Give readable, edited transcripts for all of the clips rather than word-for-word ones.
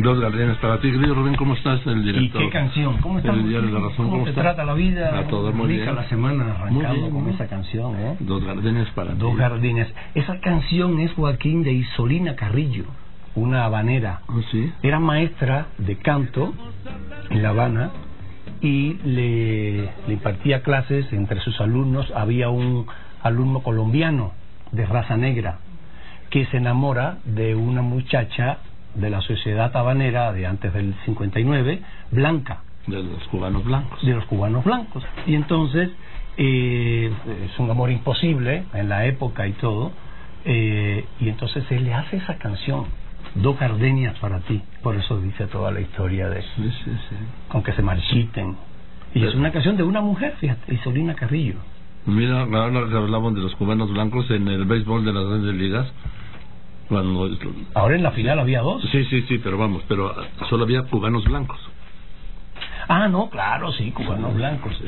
Dos gardenias para ti, querido Rubén, ¿cómo estás? El director. ¿Y qué canción? ¿Cómo estás? El Diario de la Razón, ¿Cómo te está? trata la vida? A todo muy bien. La semana arrancando bien, con esa canción, ¿eh? Dos gardenias para ti. Dos gardenias. Esa canción es, Joaquín, de Isolina Carrillo, una habanera. ¿Oh, sí? Era maestra de canto en La Habana y le impartía clases. Entre sus alumnos había un alumno colombiano de raza negra que se enamora de una muchacha de la sociedad habanera de antes del 59, blanca. De los cubanos blancos. De los cubanos blancos. Y entonces, es un amor imposible en la época y todo, y entonces él le hace esa canción, Dos gardenias para ti. Por eso dice toda la historia de Sí. aunque se marchiten. Y es una canción de una mujer, fíjate, Isolina Carrillo. Mira, ahora que hablamos de los cubanos blancos en el béisbol de las grandes ligas, cuando... Ahora en la final había dos. Sí, pero solo había cubanos blancos. Ah, no, claro, sí, cubanos blancos.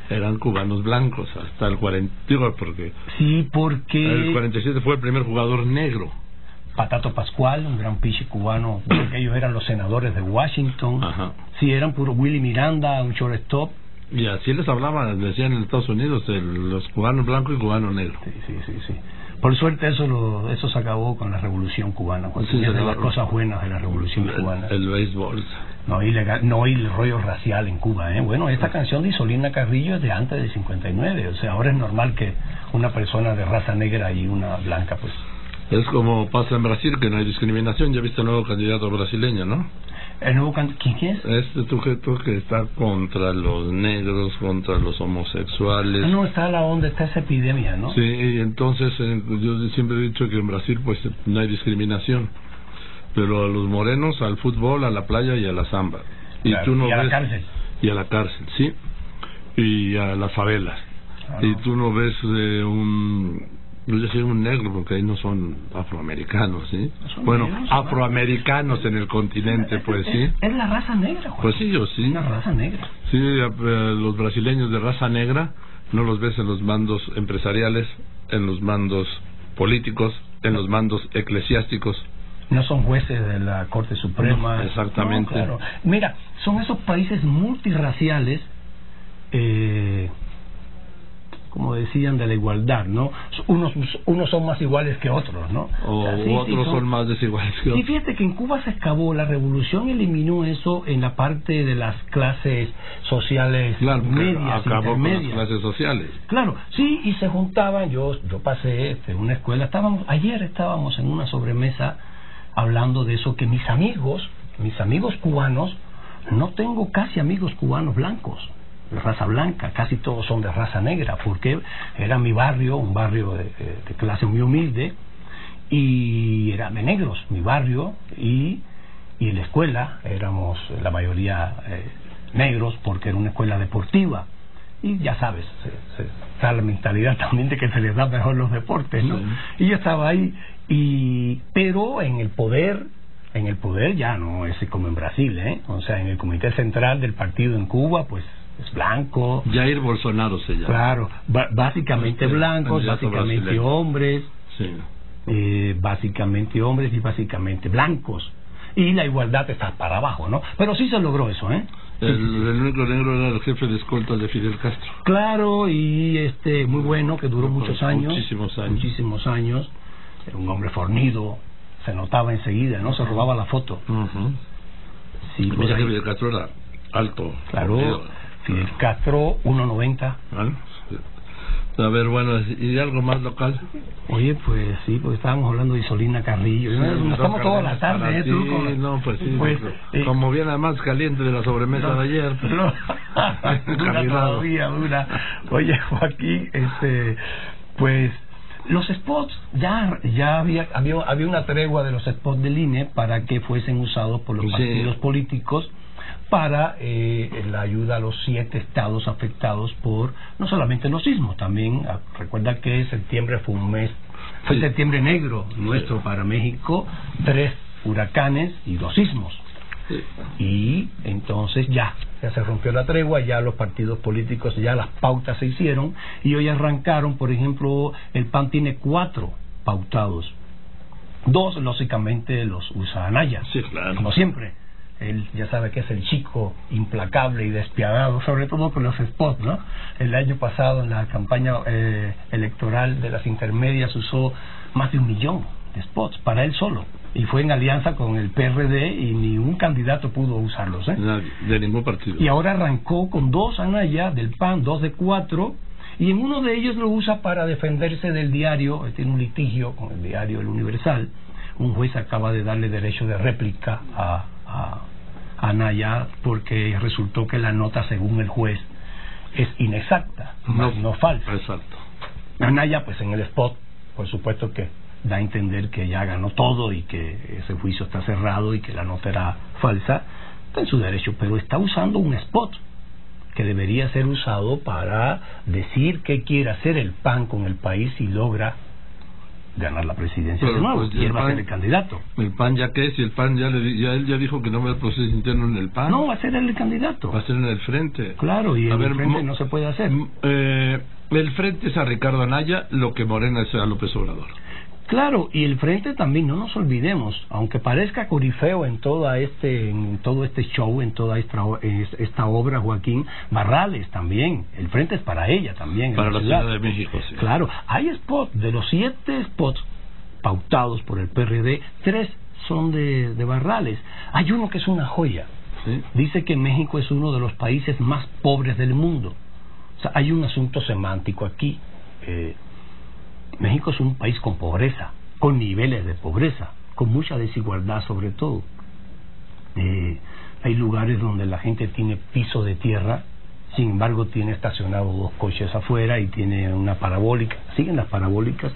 Eran cubanos blancos hasta el 40, porque... Sí, porque... El 47 fue el primer jugador negro. Patato Pascual, un gran pitcher cubano, porque ellos eran los senadores de Washington. Ajá. Sí, eran puro Willie Miranda, un shortstop. Y así les hablaban, decían en Estados Unidos, los cubanos blancos y cubanos negros. Sí. Por suerte eso se acabó con la Revolución Cubana. Sí, de las cosas buenas de la Revolución Cubana. El béisbol. No hay el rollo racial en Cuba, ¿eh? Bueno, esta canción de Isolina Carrillo es de antes del 59. O sea, ahora es normal que una persona de raza negra y una blanca, pues... Es como pasa en Brasil, que no hay discriminación. Ya viste el nuevo candidato brasileño, ¿no? ¿El nuevo ¿Quién es? Este sujeto que está contra los negros, contra los homosexuales. No, está a la onda, está esa epidemia, ¿no? Sí, y entonces yo siempre he dicho que en Brasil pues no hay discriminación. Pero a los morenos, al fútbol, a la playa y a la samba. Claro, tú no y a ves, la cárcel. Y a la cárcel, sí. Y a las favelas. Claro. Y tú no ves yo decía un negro, porque ahí no son afroamericanos, ¿sí? Bueno, negros, afroamericanos en el continente, pues, ¿sí? Es la raza negra, Juan. Pues sí, yo sí. Una raza negra. Sí, los brasileños de raza negra no los ves en los mandos empresariales, en los mandos políticos, en los mandos eclesiásticos. No son jueces de la Corte Suprema. No, exactamente. No, claro. Mira, son esos países multirraciales, como decían, de la igualdad, ¿no? Unos son más iguales que otros, ¿no? Otros son más desiguales que otros. Sí, fíjate que en Cuba se acabó, la revolución eliminó eso en la parte de las clases sociales, claro, medias, acabó con intermedias. las clases sociales. Claro, sí, y se juntaban, yo pasé en una escuela, ayer estábamos en una sobremesa hablando de eso, que mis amigos cubanos, no tengo casi amigos cubanos blancos de raza blanca, casi todos son de raza negra, porque era mi barrio, un barrio de clase muy humilde, y era de negros mi barrio, y en la escuela éramos la mayoría negros, porque era una escuela deportiva, y ya sabes, está la mentalidad también de que se les da mejor los deportes, ¿no? Sí. Y yo estaba ahí, pero en el poder ya no es como en Brasil, ¿eh? O sea, en el comité central del partido en Cuba, pues es blanco. Jair Bolsonaro se llama. Claro, básicamente blancos, básicamente brasileño. Hombres, sí. Básicamente hombres y básicamente blancos. Y la igualdad está para abajo, ¿no? Pero sí se logró eso, ¿eh? El único negro era el jefe de escoltas de Fidel Castro. Claro, y muy bueno, que duró muchos años. Muchísimos años. Era un hombre fornido, se notaba enseguida, ¿no? Se robaba la foto. Sí, mira que Fidel Castro era alto. Claro. Fidel Castro, 1.90. A ver, bueno, ¿y algo más local? Oye, pues sí, porque estábamos hablando de Isolina Carrillo. Sí, estamos toda la tarde, como viene además caliente de la sobremesa de ayer. Dura. Oye, Joaquín, pues los spots, ya había una tregua de los spots del INE para que fuesen usados por los partidos políticos para la ayuda a los 7 estados afectados por no solamente los sismos, también recuerda que septiembre fue un mes, fue septiembre negro nuestro para México, 3 huracanes y 2 sismos. Y entonces ya se rompió la tregua, ya los partidos políticos, ya las pautas se hicieron y hoy arrancaron. Por ejemplo, el PAN tiene 4 pautados Dos, lógicamente, los usa Anaya. Sí, claro. Como siempre. Él ya sabe que es el chico implacable y despiadado, sobre todo con los spots, ¿no? El año pasado, en la campaña electoral de las intermedias, usó más de 1 millón de spots para él solo. Y fue en alianza con el PRD y ni un candidato pudo usarlos, ¿eh? Nadie, de ningún partido. Y ahora arrancó con 2 Anaya del PAN, 2 de 4, y en uno de ellos lo usa para defenderse del diario. Tiene un litigio con el diario El Universal. Un juez acaba de darle derecho de réplica a Anaya porque resultó que la nota, según el juez, es inexacta, no falsa. Exacto. Anaya, pues en el spot, por supuesto que da a entender que ya ganó todo y que ese juicio está cerrado y que la nota era falsa. Está en su derecho, pero está usando un spot que debería ser usado para decir qué quiere hacer el PAN con el país si logra ganar la presidencia de nuevo, y él va a ser el candidato. ¿El PAN ya qué? Si el PAN él ya dijo que no va a haber proceso interno en el PAN. No, va a ser el candidato. Va a ser en el frente. Claro, y en el frente no se puede hacer. El frente es a Ricardo Anaya, lo que Morena es a López Obrador. Claro, y el frente también, no nos olvidemos, aunque parezca corifeo en todo este show, en toda esta obra, Joaquín, Barrales también, el frente es para ella también. Para la Ciudad de México, sí. Claro, hay spots, de los 7 spots pautados por el PRD, 3 son de Barrales. Hay uno que es una joya. ¿Sí? Dice que México es uno de los países más pobres del mundo. O sea, hay un asunto semántico aquí. México es un país con pobreza, con niveles de pobreza, con mucha desigualdad sobre todo. Hay lugares donde la gente tiene piso de tierra, sin embargo tiene estacionados 2 coches afuera y tiene una parabólica, siguen las parabólicas,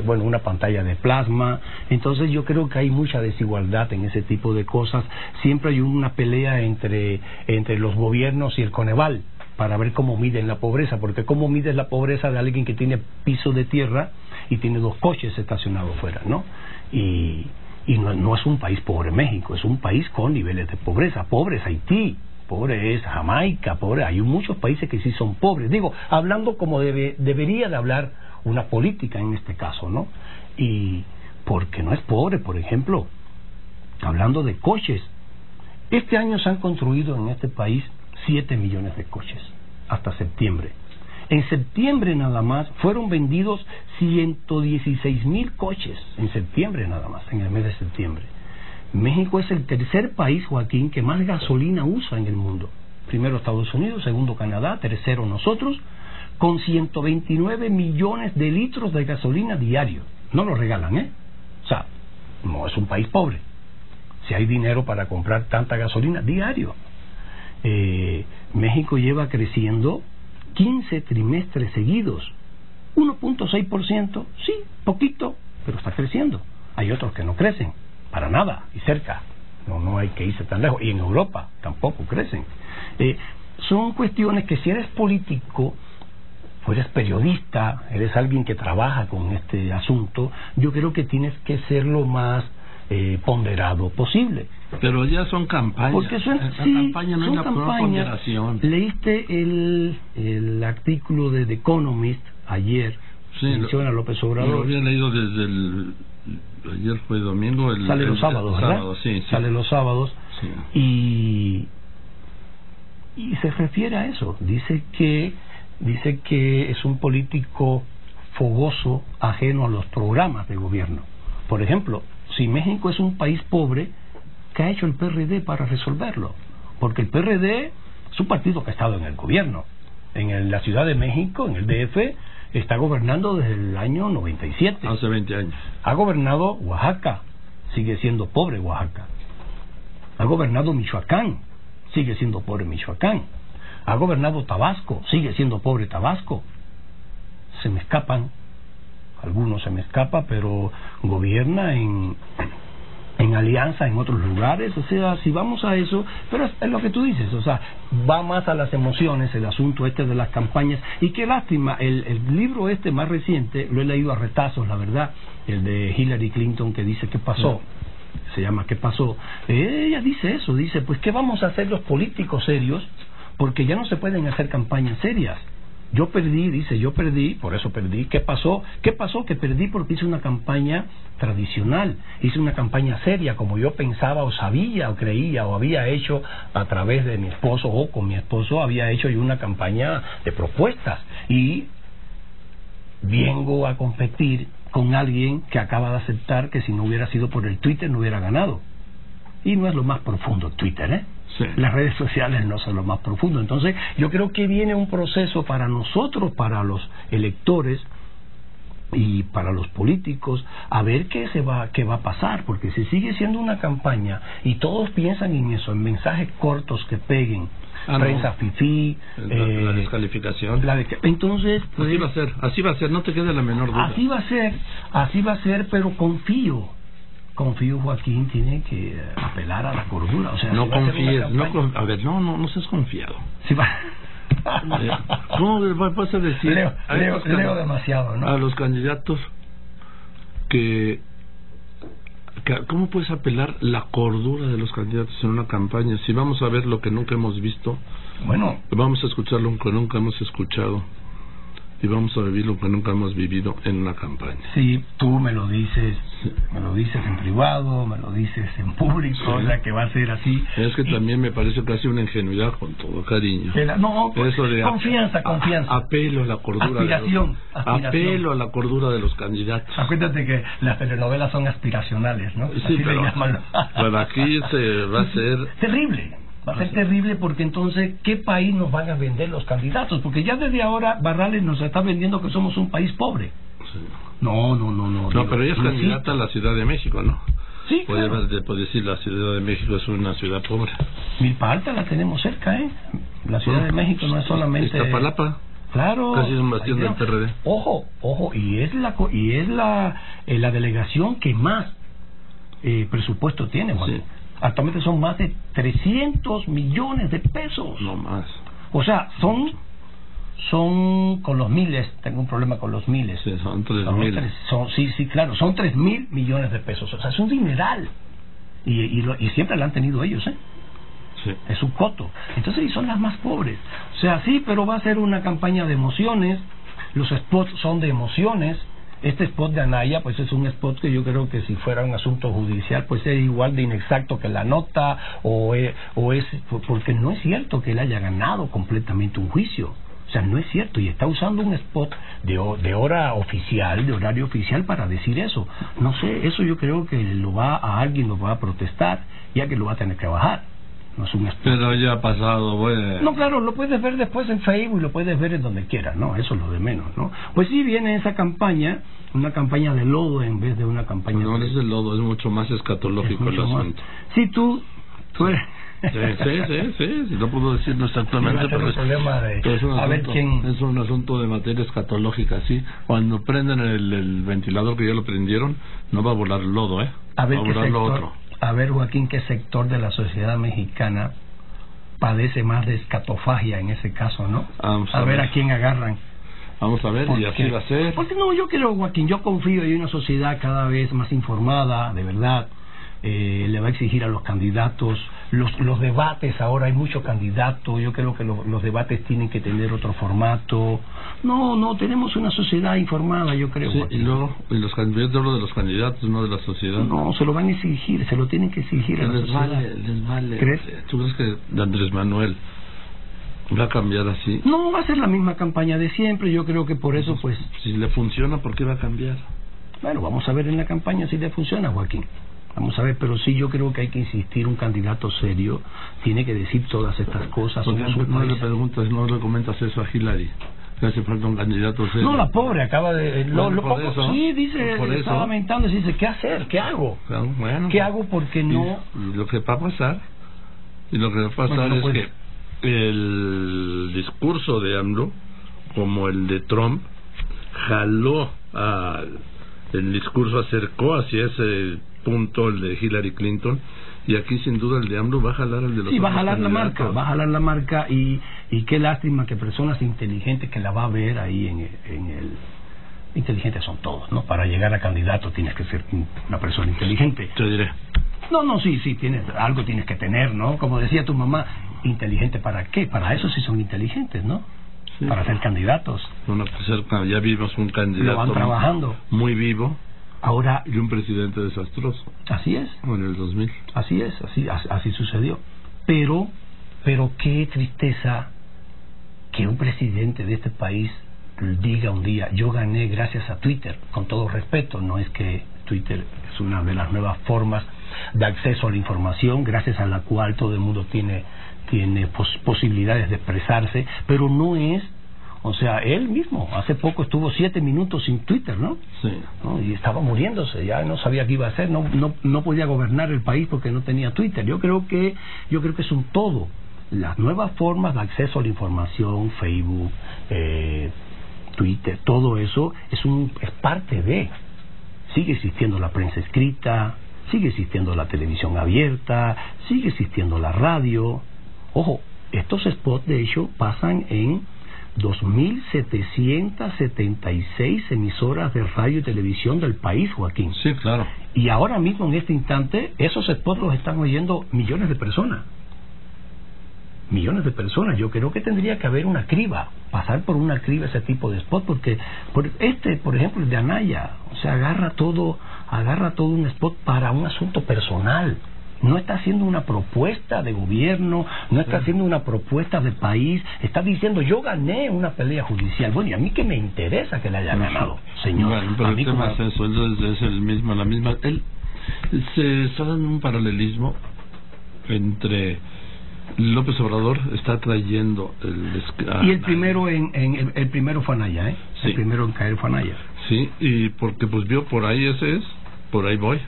una pantalla de plasma. Entonces yo creo que hay mucha desigualdad en ese tipo de cosas. Siempre hay una pelea entre los gobiernos y el Coneval para ver cómo miden la pobreza, porque cómo mides la pobreza de alguien que tiene piso de tierra y tiene 2 coches estacionados fuera, ¿no? Y no es un país pobre México, es un país con niveles de pobreza. Pobre es Haití, pobre es Jamaica, pobre, hay muchos países que sí son pobres. Digo, hablando como debería de hablar una política en este caso, ¿no? Y porque no es pobre, por ejemplo, hablando de coches, este año se han construido en este país 7 millones de coches hasta septiembre. En septiembre nada más fueron vendidos 116,000 coches en septiembre nada más, en el mes de septiembre. México es el tercer país, Joaquín, que más gasolina usa en el mundo. Primero Estados Unidos, segundo Canadá, tercero nosotros, con 129 millones de litros de gasolina diario. No lo regalan, ¿eh? O sea, no es un país pobre. Si hay dinero para comprar tanta gasolina diario. México lleva creciendo 15 trimestres seguidos, 1.6%, sí, poquito, pero está creciendo. Hay otros que no crecen, para nada, y cerca, no hay que irse tan lejos, y en Europa tampoco crecen. Son cuestiones que si eres político, o eres periodista, eres alguien que trabaja con este asunto, yo creo que tienes que ser lo más ponderado posible. Pero ya son campañas. Porque campaña no es una ponderación. Leíste el artículo de The Economist ayer, sí, menciona a López Obrador. Lo había leído desde ayer fue domingo. Sale los sábados, ¿verdad? Sábado, sí. Sale los sábados. Sí. Y se refiere a eso. Dice que es un político fogoso, ajeno a los programas de gobierno. Por ejemplo, si México es un país pobre, ¿qué ha hecho el PRD para resolverlo? Porque el PRD es un partido que ha estado en el gobierno. En la Ciudad de México, en el DF, está gobernando desde el año 97. Hace 20 años. Ha gobernado Oaxaca, sigue siendo pobre Oaxaca. Ha gobernado Michoacán, sigue siendo pobre Michoacán. Ha gobernado Tabasco, sigue siendo pobre Tabasco. Se me escapan, algunos se me escapa, pero gobierna en alianza en otros lugares. O sea, si vamos a eso, pero es lo que tú dices, o sea, va más a las emociones el asunto de las campañas. Y qué lástima, el libro más reciente lo he leído a retazos, la verdad, el de Hillary Clinton, que dice ¿qué pasó? Se llama ¿qué pasó? Ella dice eso, dice pues ¿qué vamos a hacer los políticos serios? Porque ya no se pueden hacer campañas serias. Yo perdí, dice, yo perdí, por eso perdí. ¿Qué pasó? ¿Qué pasó? Que perdí porque hice una campaña tradicional, hice una campaña seria, como yo pensaba o sabía o creía o había hecho a través de mi esposo o con mi esposo, había hecho yo una campaña de propuestas. Y vengo a competir con alguien que acaba de aceptar que si no hubiera sido por el Twitter no hubiera ganado. Y no es lo más profundo Twitter, ¿eh? Sí. Las redes sociales no son lo más profundo. Entonces yo creo que viene un proceso para nosotros, para los electores y para los políticos, a ver qué va a pasar, porque si sigue siendo una campaña y todos piensan en eso, en mensajes cortos que peguen, prensa fifí, la descalificación, entonces pues, así va a ser, no te quede la menor duda. Así va a ser, pero confío, Joaquín, tiene que apelar a la cordura. O sea, no confíes, no seas confiado. Sí va. ¿Cómo vas a decir? Leo demasiado, ¿no? A los candidatos que ¿cómo puedes apelar la cordura de los candidatos en una campaña? Si vamos a ver lo que nunca hemos visto, bueno, vamos a escuchar lo que nunca hemos escuchado y vamos a vivir lo que nunca hemos vivido en una campaña. Sí, tú me lo dices en privado, me lo dices en público, sí. O sea que va a ser así. Es que también me parece casi una ingenuidad, con todo cariño. No, eso de confianza. Apelo a la cordura. Aspiración. Apelo a la cordura de los candidatos. Acuérdate que las telenovelas son aspiracionales, ¿no? Sí, pero aquí se va a ser terrible. Va a ser terrible porque entonces, ¿qué país nos van a vender los candidatos? Porque ya desde ahora Barrales nos está vendiendo que somos un país pobre. Sí. No, pero ella es candidata a la Ciudad de México, ¿no? Sí, puede decir la Ciudad de México es una ciudad pobre. Milpa Alta la tenemos cerca, ¿eh? La Ciudad de México no es solamente Iztapalapa. Claro. Casi es un bastión del PRD. Ojo, y es la delegación que más presupuesto tiene, Juan. Sí. Actualmente son más de 300 millones de pesos. No más. O sea, son con los miles, tengo un problema con los miles. Sí, son 3,000. Sí, claro, son 3,000 millones de pesos. O sea, es un dineral. Y siempre lo han tenido ellos, ¿eh? Sí. Es su coto. Entonces, y son las más pobres. O sea, sí, pero va a ser una campaña de emociones. Los spots son de emociones. Este spot de Anaya, pues es un spot que yo creo que si fuera un asunto judicial, pues es igual de inexacto que la nota, o es porque no es cierto que él haya ganado completamente un juicio. O sea, no es cierto, y está usando un spot de hora oficial, de horario oficial para decir eso. No sé, eso yo creo que alguien lo va a protestar, ya que lo va a tener que bajar. No es un spot. Pero ya ha pasado, bueno. No, claro, lo puedes ver después en Facebook y lo puedes ver en donde quieras, ¿no? Eso es lo de menos, ¿no? Pues sí viene esa campaña, una campaña de lodo en vez de una campaña... No es de lodo, es mucho más escatológico el asunto. Sí, tú eres... Sí, no puedo decirlo exactamente, pero es un asunto de materia escatológica, sí. Cuando prenden el ventilador, que ya lo prendieron, no va a volar lodo, a ver va a volar lo otro. A ver, Joaquín, ¿qué sector de la sociedad mexicana padece más de escatofagia en ese caso, no? A ver a quién agarran. Vamos a ver, y así va a ser. Porque no, yo creo, Joaquín, yo confío en una sociedad cada vez más informada, de verdad. Le va a exigir a los candidatos los debates. Ahora hay muchos candidatos, yo creo que los debates tienen que tener otro formato. No, tenemos una sociedad informada, yo creo. Sí, y luego los candidatos, hablo de los candidatos, no de la sociedad. No, se lo van a exigir, se lo tienen que exigir a la sociedad. Les vale. ¿Crees? ¿Tú crees que Andrés Manuel va a cambiar así? No, va a ser la misma campaña de siempre, yo creo que por eso pues... Si le funciona, ¿por qué va a cambiar? Bueno, vamos a ver en la campaña si le funciona, Joaquín. Vamos a ver, pero sí yo creo que hay que insistir, un candidato serio tiene que decir todas estas cosas. ¿Por qué no le preguntas, no le comentas eso a Hillary? Que hace falta un candidato serio. No, la pobre acaba de... Sí, dice, está lamentando, dice, ¿qué hacer? ¿Qué hago? Bueno, ¿qué hago? Porque no... Y lo que va a pasar, es que el discurso de AMLO, como el de Trump, jaló el discurso, acercó hacia ese punto el de Hillary Clinton, y aquí sin duda el de AMLO va a jalar el de los... Sí, va a jalar la marca, y qué lástima que personas inteligentes que la va a ver ahí en el... Inteligentes son todos, ¿no? Para llegar a candidato tienes que ser una persona inteligente. Te diré. No, sí, algo tienes que tener, ¿no? Como decía tu mamá, inteligente ¿para qué? Para eso sí son inteligentes, ¿no? para ser candidatos. Bueno, ya vimos un candidato lo van trabajando muy vivo. Ahora, y un presidente desastroso. Así es. En el 2000. Así es, así sucedió. Pero qué tristeza que un presidente de este país diga un día, yo gané gracias a Twitter. Con todo respeto, no es que Twitter es una de las nuevas formas de acceso a la información, gracias a la cual todo el mundo tiene posibilidades de expresarse, pero no es. O sea, él mismo hace poco estuvo 7 minutos sin Twitter, ¿no? Sí. ¿No? Y estaba muriéndose, ya no sabía qué iba a hacer, no podía gobernar el país porque no tenía Twitter. Yo creo que es un todo. Las nuevas formas de acceso a la información, Facebook, Twitter, todo eso es parte de. Sigue existiendo la prensa escrita, sigue existiendo la televisión abierta, sigue existiendo la radio. Ojo, estos spots de hecho pasan en 2.776 emisoras de radio y televisión del país, Joaquín. Sí, claro. Y ahora mismo, en este instante, esos spots los están oyendo millones de personas. Millones de personas. Yo creo que tendría que haber una criba, pasar por una criba ese tipo de spot, porque por ejemplo, el de Anaya, o sea, agarra todo un spot para un asunto personal. No está haciendo una propuesta de gobierno, no está haciendo una propuesta de país, está diciendo yo gané una pelea judicial. Bueno, y a mí que me interesa que le haya ganado, señor. Bueno, pero el tema es eso, es la misma. Él se está dando un paralelismo entre López Obrador está trayendo y el primero el primero fue Anaya, ¿eh? Sí. El primero en caer fue Anaya. Sí, y porque pues vio por ahí por ahí voy.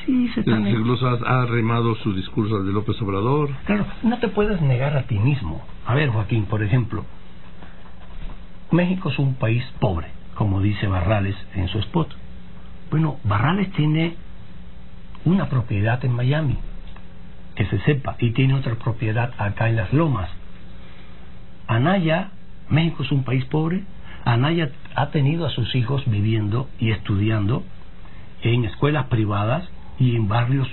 Sí, incluso ha arrimado su discurso al de López Obrador. Claro, no te puedes negar a ti mismo. A ver, Joaquín, por ejemplo, México es un país pobre, como dice Barrales en su spot. Bueno, Barrales tiene una propiedad en Miami, que se sepa, y tiene otra propiedad acá en Las Lomas. Anaya, México es un país pobre. Anaya ha tenido a sus hijos viviendo y estudiando en escuelas privadas y en barrios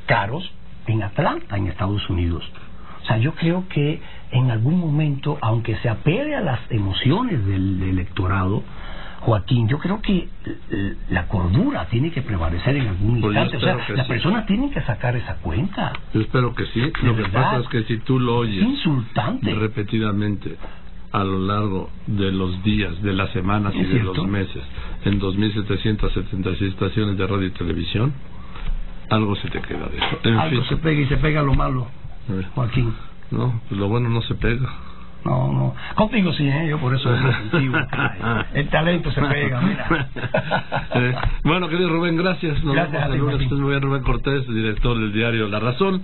caros en Atlanta, en Estados Unidos. O sea, yo creo que en algún momento, aunque se apele a las emociones del electorado, Joaquín, yo creo que la cordura tiene que prevalecer en algún instante. O sea, las personas tienen que sacar esa cuenta. Yo espero que sí. Lo que pasa es que si tú lo oyes insultante repetidamente a lo largo de los días, de las semanas y de los meses, en 2.776 estaciones de radio y televisión, algo se te queda de eso. Algo se pega, y se pega lo malo, Joaquín. No, pues lo bueno no se pega. No. Contigo sí, yo por eso es contigo. El talento se pega, mira. Bueno, querido Rubén, gracias. Nos gracias vemos el lunes. Muy bien, Rubén Cortés, director del diario La Razón.